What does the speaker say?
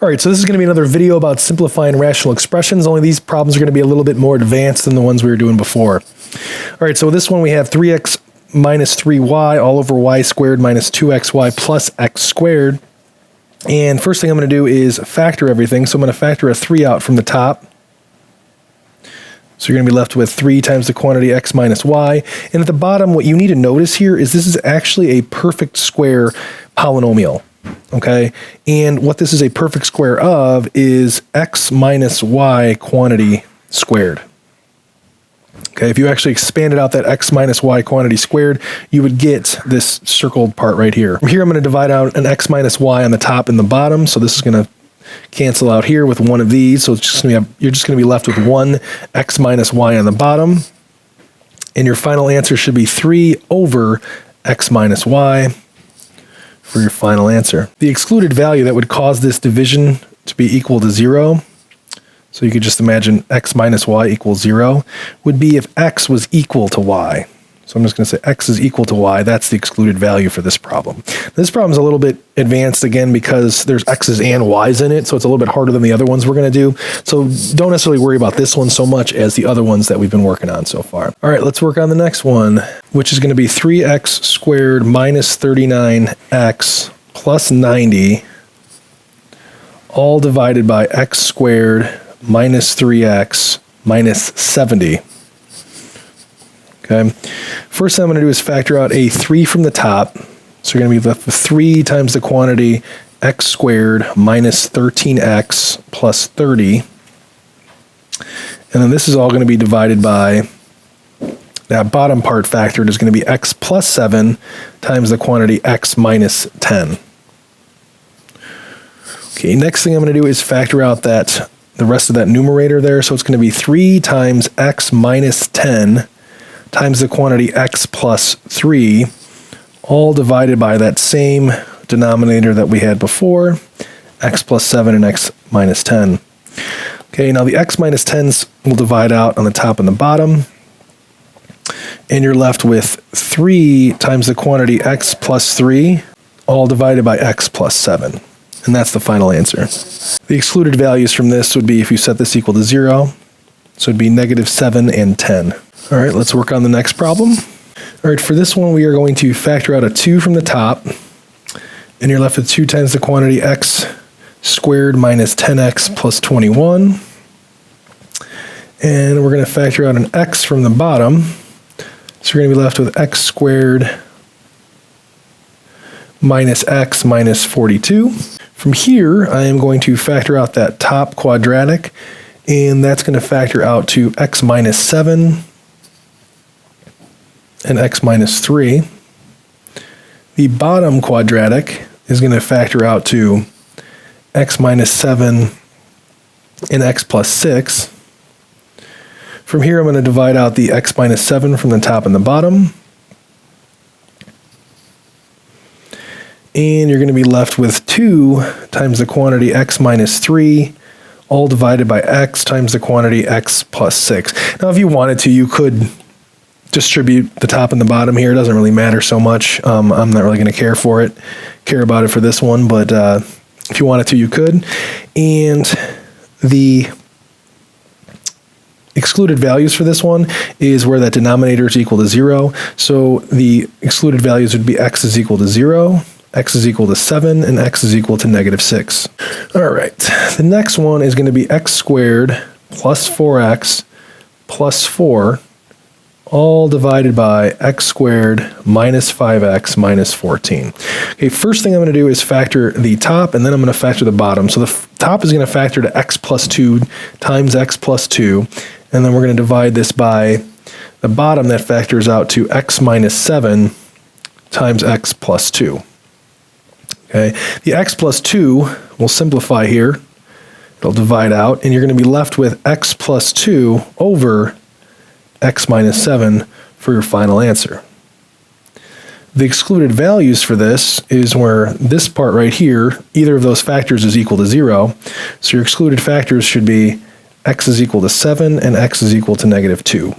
All right, so this is going to be another video about simplifying rational expressions, only these problems are going to be a little bit more advanced than the ones we were doing before. All right, so this one we have 3x minus 3y all over y squared minus 2xy plus x squared. And first thing I'm going to do is factor everything. So I'm going to factor a 3 out from the top. So you're going to be left with 3 times the quantity x minus y. And at the bottom, what you need to notice here is this is actually a perfect square polynomial. Okay, and what this is a perfect square of is x minus y quantity squared. Okay, if you actually expanded out that x minus y quantity squared, you would get this circled part right here. Here I'm going to divide out an x minus y on the top and the bottom, so this is going to cancel out here with one of these, so it's just going to be, you're just going to be left with 1 x minus y on the bottom, and your final answer should be 3 over x minus y. For your final answer. The excluded value that would cause this division to be equal to 0, so you could just imagine x minus y equals 0, would be if x was equal to y. So I'm just going to say x is equal to y. That's the excluded value for this problem. This problem is a little bit advanced again because there's x's and y's in it, so it's a little bit harder than the other ones we're going to do. So don't necessarily worry about this one so much as the other ones that we've been working on so far. All right, let's work on the next one, which is going to be 3x squared minus 39x plus 90, all divided by x squared minus 3x minus 70. Okay, first thing I'm going to do is factor out a 3 from the top. So you're going to be left with 3 times the quantity x squared minus 13x plus 30. And then this is all going to be divided by, that bottom part factored is going to be x plus 7 times the quantity x minus 10. Okay, next thing I'm going to do is factor out that the rest of that numerator there. So it's going to be 3 times x minus 10 times the quantity x plus 3, all divided by that same denominator that we had before, x plus 7 and x minus 10. Okay, now the x minus 10s will divide out on the top and the bottom, and you're left with 3 times the quantity x plus 3, all divided by x plus 7. And that's the final answer. The excluded values from this would be if you set this equal to 0, so it'd be negative 7 and 10. All right, let's work on the next problem. All right, for this one, we are going to factor out a 2 from the top, and you're left with 2 times the quantity x squared minus 10x plus 21. And we're going to factor out an x from the bottom, so you're going to be left with x squared minus x minus 42. From here, I am going to factor out that top quadratic, and that's going to factor out to x minus 7 and x minus 3. The bottom quadratic is going to factor out to x minus 7 and x plus 6. From here, I'm going to divide out the x minus 7 from the top and the bottom. And you're going to be left with 2 times the quantity x minus 3, all divided by x times the quantity x plus 6. Now, if you wanted to, you could distribute the top and the bottom here. It doesn't really matter so much. I'm not really going to care about it for this one, but if you wanted to, you could. And the excluded values for this one is where that denominator is equal to 0. So the excluded values would be x is equal to 0, x is equal to 7, and x is equal to negative 6. All right, the next one is going to be x squared plus 4x plus 4, all divided by x squared minus 5x minus 14. Okay, first thing I'm going to do is factor the top, and then I'm going to factor the bottom. So the top is going to factor to x plus 2 times x plus 2, and then we're going to divide this by the bottom that factors out to x minus 7 times x plus 2. Okay, the x plus 2 will simplify here. It'll divide out, and you're going to be left with x plus 2 over x minus 7 for your final answer. The excluded values for this is where this part right here, either of those factors is equal to 0. So your excluded factors should be x is equal to 7 and x is equal to negative 2.